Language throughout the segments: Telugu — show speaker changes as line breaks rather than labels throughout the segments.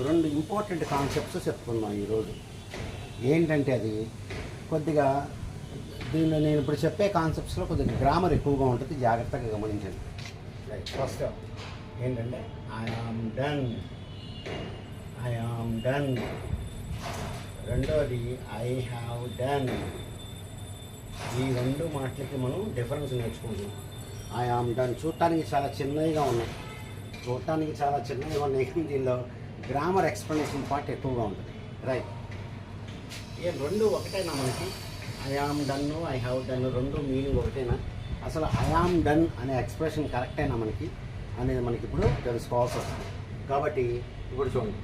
రెండు ఇంపార్టెంట్ కాన్సెప్ట్స్ చెప్పుకుందాం ఈరోజు. ఏంటంటే అది కొద్దిగా దీనిలో నేను ఇప్పుడు చెప్పే కాన్సెప్ట్స్లో కొద్దిగా గ్రామర్ ఎక్కువగా ఉంటుంది, జాగ్రత్తగా గమనించండి. రైట్, ఫస్ట్ ఏంటంటే I am done, I am done. రెండోది ఐ హ్యావ్ డన్. ఈ రెండు మాటలకి మనం డిఫరెన్స్ నేర్చుకుంటున్నాం. ఐ ఆమ్ డన్ చూడటానికి చాలా చిన్నవిగా ఉన్నాయి, దీనిలో గ్రామర్ ఎక్స్ప్లెనేషన్ పార్ట్ ఎక్కువగా ఉంటుంది. రైట్, ఏ రెండు ఒకటేనా మనకి? I am done, I have done రెండు మీనింగ్ ఒకటేనా? అసలు ఐ ఆమ్ డన్ అనే ఎక్స్ప్రెషన్ కరెక్టేనా మనకి అనేది మనకి ఇప్పుడు తెలుసుకోవాల్సి వస్తుంది. కాబట్టి ఇప్పుడు చూడండి,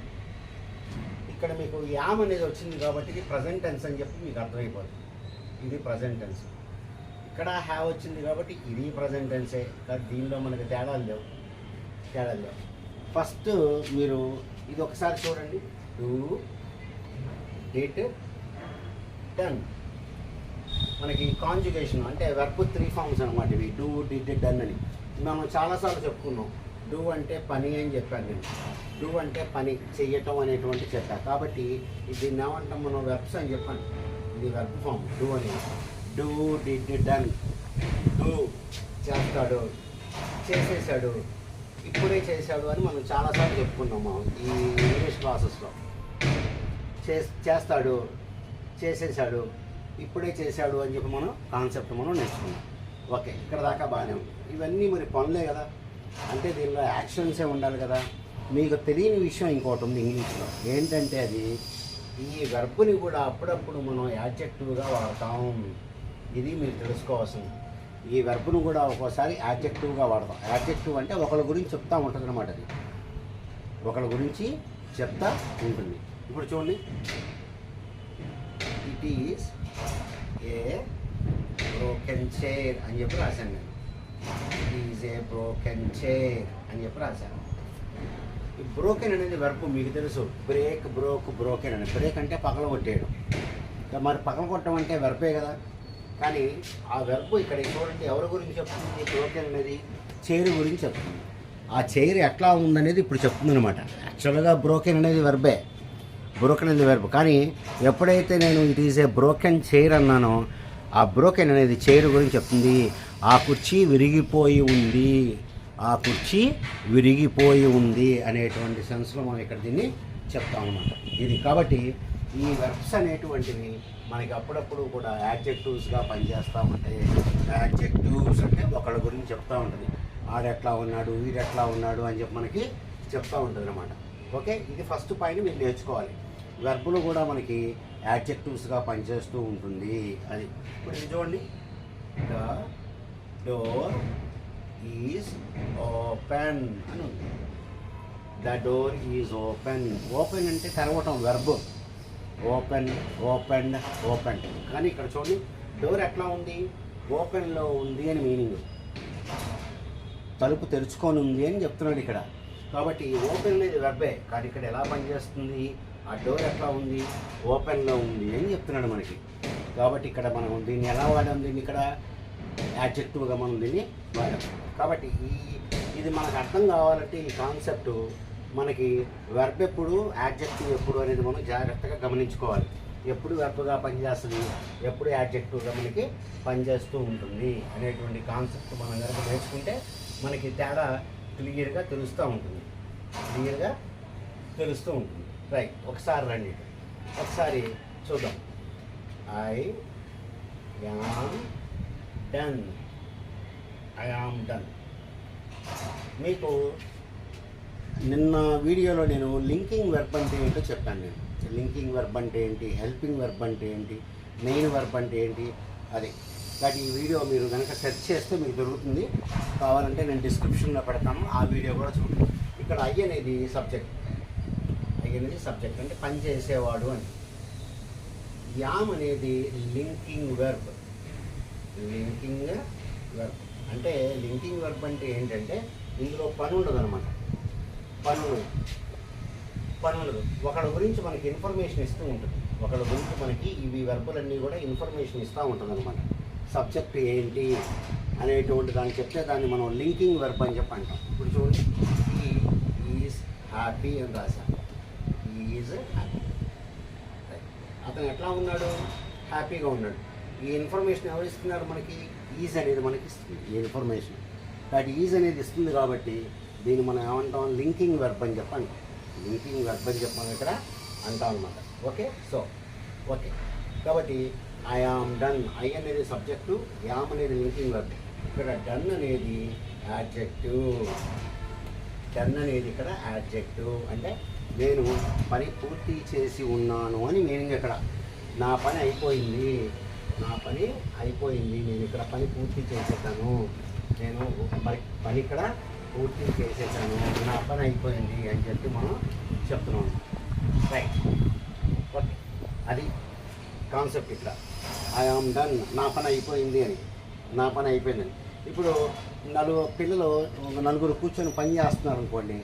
ఇక్కడ మీకు యామ్ అనేది వచ్చింది కాబట్టి ఇది ప్రజెంట్ టెన్స్ అని చెప్పి మీకు అర్థమైపోతుంది. ఇది ప్రజెంట్ టెన్స్. ఇక్కడ హ్యావ్ వచ్చింది కాబట్టి ఇది ప్రజెంట్ టెన్సే. కానీ దీనిలో మనకి తేడాలు లేవు. ఫస్ట్ మీరు ఇది ఒకసారి చూడండి. Do, did, done. మనకి కాంజుగేషన్ అంటే వర్బ్ 3 ఫార్మ్స్ అనమాట ఇవి. డూ, డిడ్, డన్ అని మనం చాలాసార్లు చెప్పుకున్నాం. డూ అంటే పని అని చెప్పాను నేను. డూ అంటే పని చెయ్యటం అనేటువంటి చెప్పాను. కాబట్టి దీన్ని ఏమంటాం మనం? వెర్బ్స్ అని చెప్పాను. ఇది వెర్బ్ ఫామ్ డూ అని. Do, did, done. డూ చేస్తాడు, చేసేసాడు, ఇప్పుడే చేశాడు అని మనం చాలాసార్లు చెప్పుకున్నాము ఈ ఇంగ్లీష్ క్లాసెస్లో. చేస్తాడు, చేసేసాడు, ఇప్పుడే చేశాడు అని చెప్పి మనం కాన్సెప్ట్ మనం నేర్చుకున్నాం. ఓకే, ఇక్కడ దాకా బాగానే ఉంది. ఇవన్నీ మరి పనులే కదా, అంటే దీనిలో యాక్షన్సే ఉండాలి కదా. మీకు తెలియని విషయం ఇంకోటి ఉంది ఇంగ్లీష్లో. ఏంటంటే అది ఈ వెర్బ్ని కూడా అప్పుడప్పుడు మనం యాడ్జెక్టివ్గా వాడతాం. ఇది మీరు తెలుసుకోవాల్సింది. ఈ వెర్బ్ను కూడా ఒక్కోసారి యాడ్జెక్టివ్గా వాడతాం. యాడ్జెక్టివ్ అంటే ఒకళ్ళ గురించి చెప్తా ఉంటుంది అనమాట. అది ఒకళ్ళ గురించి చెప్తా ఉంటుంది. ఇప్పుడు చూడండి, it is a broken chair అని చెప్పి రాశాను నేను. It is a broken chair అని చెప్పి రాశాను. ఈ బ్రోకెన్ అనేది వెర్బ్ మీకు తెలుసు. బ్రేక్, బ్రోక్, బ్రోకెన్ అని. బ్రేక్ అంటే పగల కొట్టేయడం. మరి పగల కొట్టడం అంటే వెర్బే కదా. కానీ ఆ వెర్బ్ ఇక్కడ చూడండి ఎవరి గురించి చెప్తుంది? బ్రోకెన్ అనేది చైర్ గురించి చెప్తుంది. ఆ చైర్ ఎట్లా ఉందనేది ఇప్పుడు చెప్తుంది అనమాట. యాక్చువల్గా బ్రోకెన్ అనేది వెర్బే, బ్రోకెన్ అనేది వెర్బ్. కానీ ఎప్పుడైతే నేను it is a broken chair అన్నానో ఆ బ్రోకెన్ అనేది చైర్ గురించి చెప్తుంది. ఆ కుర్చీ విరిగిపోయి ఉంది, ఆ కుర్చీ విరిగిపోయి ఉంది అనేటువంటి సెన్స్లో మనం ఇక్కడ దీన్ని చెప్తామన్నమాట. ఇది కాబట్టి ఈ వెర్బ్స్ అనేటువంటివి మనకి అప్పుడప్పుడు కూడా యాడ్జెక్టివ్స్గా పనిచేస్తూ ఉంటాయి. యాడ్జెక్టివ్స్ అంటే ఒకళ్ళ గురించి చెప్తూ ఉంటుంది. ఆడెట్లా ఉన్నాడు, వీడెట్లా ఉన్నాడు అని చెప్పి మనకి చెప్తూ ఉంటుంది అనమాట. ఓకే, ఇది ఫస్ట్ పాయింట్ మీరు నేర్చుకోవాలి. వెర్బులు కూడా మనకి యాడ్జెక్టివ్స్గా పనిచేస్తూ ఉంటుంది. అది ఇప్పుడు ఇది చూడండి, ద డోర్ ఈజ్ ఓపెన్ అని ఉంది. The door is open. Open అంటే తెరవటం వెర్బ్. Open, open, open. కానీ ఇక్కడ చూడండి, డోర్ ఎట్లా ఉంది? ఓపెన్లో ఉంది అని మీనింగ్. తలుపు తెరుచుకొని ఉంది అని చెప్తున్నాడు ఇక్కడ. కాబట్టి ఓపెన్ అనేది వెర్బే, కానీ ఇక్కడ ఎలా పనిచేస్తుంది? ఆ డోర్ ఎట్లా ఉంది? ఓపెన్లో ఉంది అని చెప్తున్నాడు మనకి. కాబట్టి ఇక్కడ మనం దీన్ని ఎలా వాడాం? దీన్ని ఇక్కడ యాడ్జెక్టివ్గా మనం దీన్ని వాడాం. కాబట్టి ఇది మనకు అర్థం కావాలంటే ఈ కాన్సెప్ట్ మనకి వెర్బ్ ఎప్పుడు, యాడ్జెక్టివ్ ఎప్పుడు అనేది మనం జాగ్రత్తగా గమనించుకోవాలి. ఎప్పుడు వెర్బ్గా పనిచేస్తుంది, ఎప్పుడు యాడ్జెక్టివ్గా మనకి పనిచేస్తూ ఉంటుంది అనేటువంటి కాన్సెప్ట్ మనం కనుక నేర్చుకుంటే మనకి తేడా క్లియర్గా తెలుస్తూ ఉంటుంది. రైట్, ఒకసారి రండి, ఒకసారి చూద్దాం. I am done. మీకు నిన్న వీడియోలో నేను లింకింగ్ వెర్బ్ అంటే ఏంటో చెప్పాను. నేను లింకింగ్ వెర్బ్ అంటే ఏంటి, హెల్పింగ్ వెర్బ్ అంటే ఏంటి, మెయిన్ వెర్బ్ అంటే ఏంటి, అది. కాబట్టి ఈ వీడియో మీరు కనుక సెర్చ్ చేస్తే మీకు దొరుకుతుంది. కావాలంటే నేను డిస్క్రిప్షన్లో పెడతాను, ఆ వీడియో కూడా చూడండి. ఇక్కడ ఐ అనేది సబ్జెక్ట్. అంటే పని చేసేవాడు అని. యామ్ అనేది లింకింగ్ వెర్బ్. అంటే లింకింగ్ వెర్బ్ అంటే ఏంటంటే ఇందులో పని ఉండదు అనమాట. పని ఉండదు. ఒకళ్ళ గురించి మనకి ఇన్ఫర్మేషన్ ఇస్తూ ఉంటుంది. ఒకళ్ళ గురించి మనకి ఇవి వెర్బులన్నీ కూడా ఇన్ఫర్మేషన్ ఇస్తూ ఉంటుంది అనమాట. సబ్జెక్ట్ ఏంటి అనేటువంటి దాన్ని చెప్తే దాన్ని మనం లింకింగ్ వెర్బ్ అని చెప్పి అంటాం. ఇప్పుడు చూడండి, హీ ఈజ్ హ్యాపీ అని రాశాను. Is happy. అతను ఎట్లా ఉన్నాడు? హ్యాపీగా ఉన్నాడు. ఈ ఇన్ఫర్మేషన్ ఎవరు ఇస్తున్నారు మనకి? ఈజ్ అనేది మనకి ఇస్తుంది ఈ ఇన్ఫర్మేషన్. కాబట్టి ఈజ్ అనేది ఇస్తుంది కాబట్టి దీన్ని మనం ఏమంటాం? లింకింగ్ వెర్బ్ అని చెప్పండి. లింకింగ్ వెర్బ్ అని చెప్పాను ఇక్కడ అంటాం అనమాట. ఓకే, సో ఓకే, కాబట్టి ఐ ఆమ్ డన్. ఐ అనేది సబ్జెక్టు, యామ్ అనేది లింకింగ్ వెర్బ్. ఇక్కడ డన్ అనేది యాడ్జెక్టివ్. డన్ అనేది ఇక్కడ యాడ్జెక్టివ్ అంటే నేను పని పూర్తి చేసి ఉన్నాను అని మీనింగ్. ఇక్కడ నా పని అయిపోయింది, నా పని అయిపోయింది, నేను ఇక్కడ పని పూర్తి చేసేసాను, నేను పని ఇక్కడ పూర్తి చేసేసాను, నా పని అయిపోయింది అని చెప్పి మనం చెప్తున్నాం. రైట్, ఓకే, అది కాన్సెప్ట్. ఇక్కడ ఐ ఆమ్ డన్, నా పని అయిపోయింది అని, నా పని అయిపోయిందని. ఇప్పుడు నలుగురు కూర్చొని పని చేస్తున్నారు అనుకోండి,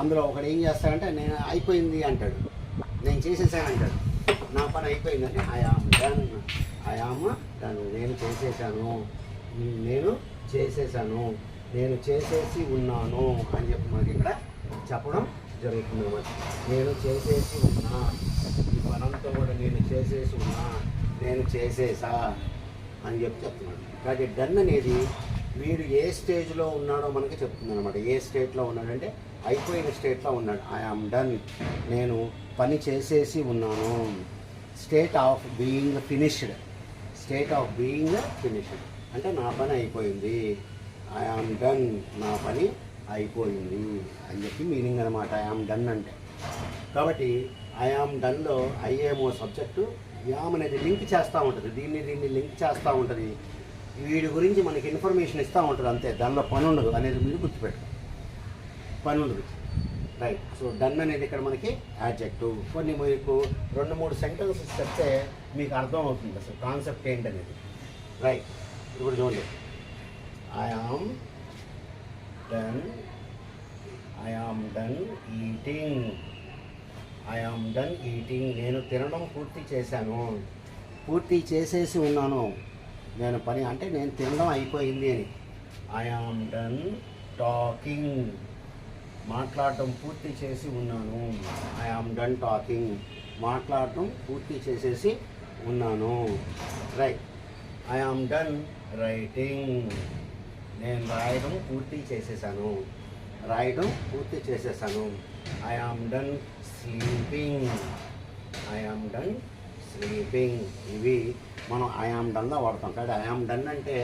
అందులో ఒకడు ఏం చేస్తాడంటే నేను అయిపోయింది అంటాడు, నేను చేసేసాను అంటాడు. నా పని అయిపోయిందని I am done, I am done, నేను చేసేసాను, నేను చేసేసాను, నేను చేసేసి ఉన్నాను అని చెప్పి మనకి ఇక్కడ చెప్పడం జరుగుతుంది అన్నమాట. నేను చేసేసి ఉన్నా, ఈ పనంతా కూడా నేను చేసేసి ఉన్నా, నేను చేసేసా అని చెప్పి చెప్తున్నాడు. కాబట్టి డన్ అనేది వీడు ఏ స్టేజ్లో ఉన్నాడో మనకి చెప్తుంది అనమాట. ఏ స్టేట్లో ఉన్నాడంటే అయిపోయిన స్టేట్లో ఉన్నాడు. ఐ ఆమ్ డన్, నేను పని చేసేసి ఉన్నాను. State of being finished, state of being finished అంటే నా పని అయిపోయింది. ఐ ఆమ్ డన్, నా పని అయిపోయింది అని చెప్పి మీనింగ్ అనమాట ఐ ఆమ్ డన్ అంటే. కాబట్టి ఐ ఆమ్ డన్లో ఐ ఏమో సబ్జెక్టు, యామ్ అనేది లింక్ చేస్తూ ఉంటుంది, దీన్ని లింక్ చేస్తూ ఉంటుంది, వీడి గురించి మనకి ఇన్ఫర్మేషన్ ఇస్తూ ఉంటుంది అంతే. దానిలో పని ఉండదు అనేది మీరు గుర్తుపెట్టుకో, పని ఉండదు. రైట్, సో డన్ అనేది ఇక్కడ మనకి యాడ్జెక్టివ్. కొన్ని మీకు 2-3 సెంటెన్సెస్ చెప్తే మీకు అర్థం అవుతుంది అసలు కాన్సెప్ట్ ఏంటనేది. రైట్, ఇప్పుడు చూడండి. I am done eating, I am done eating, నేను తినడం పూర్తి చేశాను, పూర్తి చేసేసి ఉన్నాను. నేను పని అంటే నేను తినడం అయిపోయింది అని. ఐ ఆమ్ డన్ టాకింగ్, మాట్లాడటం పూర్తి చేసి ఉన్నాను. ఐ ఆమ్ డన్ టాకింగ్, మాట్లాడటం పూర్తి చేసేసి ఉన్నాను. Right, I am done writing, నేను రాయడం పూర్తి చేసేసాను, రాయడం పూర్తి చేసేసాను. I am done sleeping, I am done sleeping. ఇవి మనం ఐ ఆమ్ డన్లో వాడతాం. కాబట్టి ఐ ఆమ్ డన్ అంటే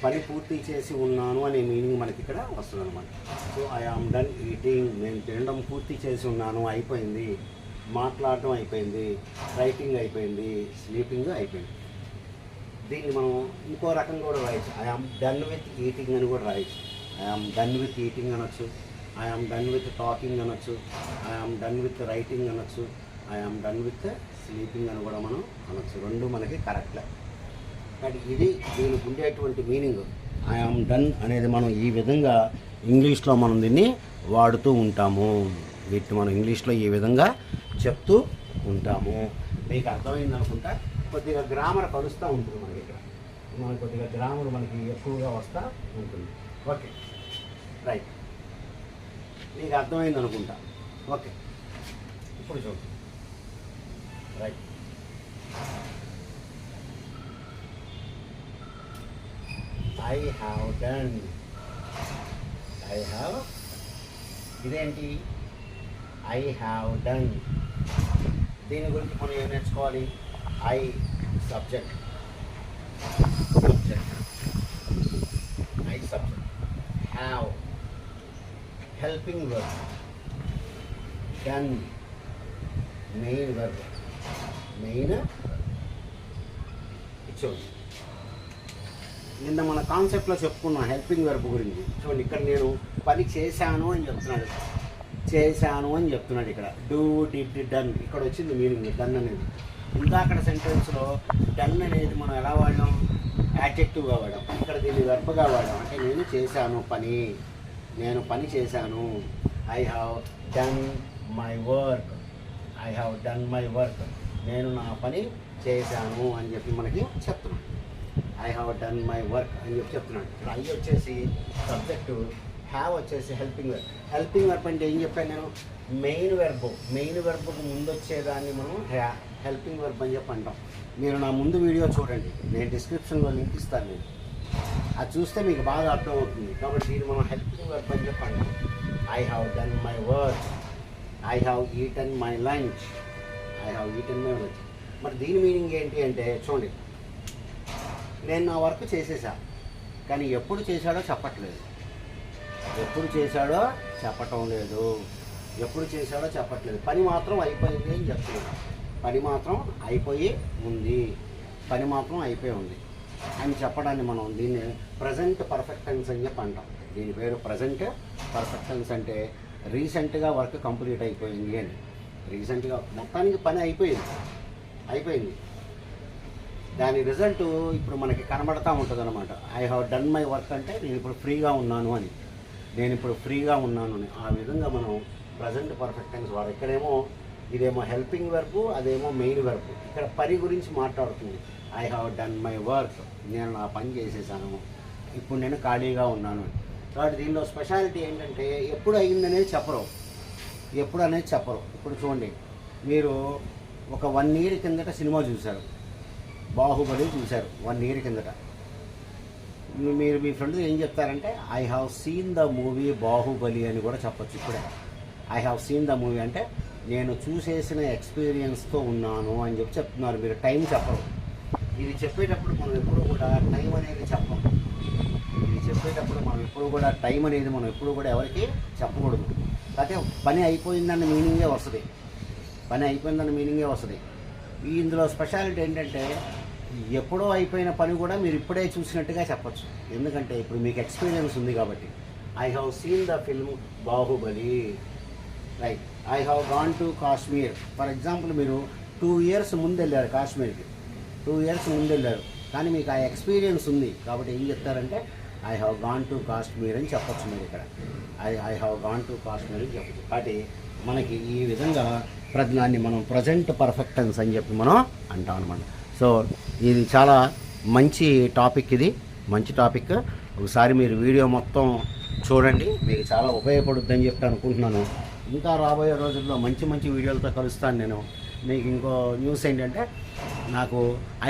పని పూర్తి చేసి ఉన్నాను అనే మీనింగ్ మనకి ఇక్కడ వస్తుంది అనమాట. So I am done eating, నేను తినడం పూర్తి చేసి ఉన్నాను, అయిపోయింది, మాట్లాడడం అయిపోయింది, రైటింగ్ అయిపోయింది, స్లీపింగ్ అయిపోయింది. దీన్ని మనం ఇంకో రకంగా కూడా రాయొచ్చు. I am done with eating అని కూడా రాయొచ్చు. I am done with eating అనొచ్చు, I am done with talking అనొచ్చు, I am done with writing అనొచ్చు, I am done with sleeping అని కూడా మనం అనొచ్చు. రెండు మనకి కరెక్ట్లే. కానీ ఇది దీనికి ఉండేటువంటి మీనింగ్ ఐ ఆమ్ డన్ అనేది మనం ఈ విధంగా ఇంగ్లీష్లో మనం దీన్ని వాడుతూ ఉంటాము. వీటిని మనం ఇంగ్లీష్లో ఈ విధంగా చెప్తూ ఉంటాము. మీకు అర్థమైంది అనుకుంటా. కొద్దిగా గ్రామర్ కలుస్తూ ఉంటుంది మనకి ఇక్కడ, మనకి కొద్దిగా గ్రామర్ మనకి ఎక్కువగా వస్తూ ఉంటుంది. ఓకే, రైట్, మీకు అర్థమైంది అనుకుంటా. ఓకే, ఇప్పుడు చూడండి. Right, I have done, I have, ఇదేంటి ఐ హ్యావ్ డన్. దీని గురించి మనం ఏం నేర్చుకోవాలి? I subject, I subject, have helping verb, done main verb, main. చూడండి, నిన్న మన కాన్సెప్ట్లో చెప్పుకున్నాం హెల్పింగ్ వర్బ్ గురించి. చూడండి, ఇక్కడ నేను పని చేశాను అని చెప్తున్నాడు, చేశాను అని చెప్తున్నాడు. ఇక్కడ డూ, డిడ్, డన్, ఇక్కడ వచ్చింది మీనింగ్ డన్ అనేది. ఇంకా అక్కడ సెంటెన్స్లో డన్ అనేది మనం ఎలా వాడాం? యాడ్జెక్టివ్గా వాడాం. ఇక్కడ దీన్ని వెర్బ్గా వాడాం. అంటే నేను చేశాను పని, నేను పని చేశాను. I have done my work, I have done my work, నేను నా పని చేశాను అని చెప్పి మనకి చెప్తున్నాడు. I have done my work అని చెప్పి చెప్తున్నాడు. ఇక్కడ ఐ వచ్చేసి సబ్జెక్టు, హ్యావ్ వచ్చేసి హెల్పింగ్ వెర్బ్. హెల్పింగ్ వెర్బ్ అంటే ఏం చెప్పాను నేను? మెయిన్ వెర్బ్కు ముందు వచ్చేదాన్ని మనం హెల్పింగ్ వెర్బ్ అని చెప్పి అంటాం. మీరు నా ముందు వీడియో చూడండి, నేను డిస్క్రిప్షన్లో లింక్ ఇస్తాను. నేను అది చూస్తే మీకు బాగా అర్థమవుతుంది. కాబట్టి దీన్ని మనం హెల్పింగ్ వెర్బ్ అని చెప్పి అంటాం. I have done my work, I have eaten my lunch, I have eaten my lunch. మరి దీని మీనింగ్ ఏంటి అంటే చూడండి, నేను నా వర్క్ చేసేసా, కానీ ఎప్పుడు చేశాడో చెప్పట్లేదు. ఎప్పుడు చేశాడో చెప్పటం లేదు. ఎప్పుడు చేశాడో చెప్పట్లేదు. పని మాత్రం అయిపోయింది అని చెప్తున్నాడు. పని మాత్రం అయిపోయి ఉంది, పని మాత్రం అయిపోయి ఉంది అని చెప్పడాన్ని మనం దీన్ని ప్రజెంట్ పర్ఫెక్ట్ టెన్స్ అని చెప్పి అంటాం. దీని పేరు ప్రజెంట్ పర్ఫెక్ట్ టెన్స్. అంటే రీసెంట్గా వర్క్ కంప్లీట్ అయిపోయింది అని. రీసెంట్గా మొత్తానికి పని అయిపోయింది. దాని రిజల్ట్ ఇప్పుడు మనకి కనబడతా ఉంటుంది అనమాట. I have done my work అంటే నేను ఇప్పుడు ఫ్రీగా ఉన్నాను అని, ఆ విధంగా మనం ప్రజెంట్ పర్ఫెక్ట్ టెన్స్ వాడు. ఇదేమో హెల్పింగ్ వెర్బ్, అదేమో మెయిన్ వెర్బ్. ఇక్కడ పని గురించి మాట్లాడుతుంది. I have done my work, నేను నా పని చేసేసాను, ఇప్పుడు నేను ఖాళీగా ఉన్నాను. కాబట్టి దీనిలో స్పెషాలిటీ ఏంటంటే ఎప్పుడు అయిందనేది చెప్పరు. ఇప్పుడు చూడండి, మీరు ఒక 1 year కిందట సినిమా చూశారు, బాహుబలి చూశారు. 1 year కిందట మీరు మీ ఫ్రెండ్స్ ఏం చెప్తారంటే I have seen the movie Baahubali అని కూడా చెప్పచ్చు. ఇప్పుడే I have seen the movie అంటే నేను చూసేసిన ఎక్స్పీరియన్స్తో ఉన్నాను అని చెప్తున్నారు. మీరు టైం చెప్పరు. ఇది చెప్పేటప్పుడు మనం ఎప్పుడు కూడా టైం అనేది చెప్పం. మనం ఎప్పుడు కూడా ఎవరికి చెప్పకూడదు. అయితే పని అయిపోయిందన్న మీనింగే వస్తుంది. ఇందులో స్పెషాలిటీ ఏంటంటే ఎప్పుడో అయిపోయిన పని కూడా మీరు ఇప్పుడే చూసినట్టుగా చెప్పచ్చు. ఎందుకంటే ఇప్పుడు మీకు ఎక్స్పీరియన్స్ ఉంది కాబట్టి. I have seen the film Baahubali, right. I have gone to Kashmir. For example మీరు 2 years ముందు వెళ్ళారు కాశ్మీర్కి, కానీ మీకు ఆ ఎక్స్పీరియన్స్ ఉంది కాబట్టి ఏం చెప్తారంటే I have gone to Kashmir అని చెప్పచ్చు. మీరు ఇక్కడ I have gone to Kashmir అని చెప్పచ్చు. కాబట్టి మనకి ఈ విధంగా దాన్ని మనం ప్రజెంట్ పర్ఫెక్ట్ టెన్స్ అని చెప్పి మనం అంటాం అనమాట. సో ఇది చాలా మంచి టాపిక్. ఒకసారి మీరు వీడియో మొత్తం చూడండి, మీకు చాలా ఉపయోగపడుద్దని చెప్పి అనుకుంటున్నాను. ఇంకా రాబోయే రోజుల్లో మంచి వీడియోలతో కలుస్తాను నేను. మీకు ఇంకో న్యూస్ ఏంటంటే నాకు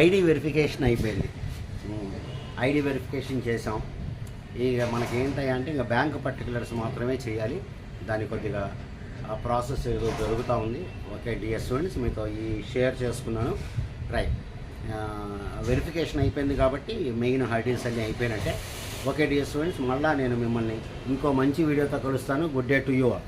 ఐడి వెరిఫికేషన్ అయిపోయింది. ఐడి వెరిఫికేషన్ చేసాం. ఇక మనకి ఏంటంటే ఇంకా బ్యాంక్ పర్టికులర్స్ మాత్రమే చేయాలి. దాని కొద్దిగా ఆ ప్రాసెస్ ఏదో జరుగుతూ ఉంది. ఓకే డియర్ స్టూడెంట్స్, మీతో ఈ షేర్ చేసుకున్నాను. రైట్, వెరిఫికేషన్ అయిపోయింది కాబట్టి మెయిన్ హర్డిల్స్ అన్నీ అయిపోయినట్టే. ఓకే డియర్ స్టూడెంట్స్, మళ్ళీ నేను మిమ్మల్ని ఇంకో మంచి వీడియోతో కలుస్తాను. Good day to you all.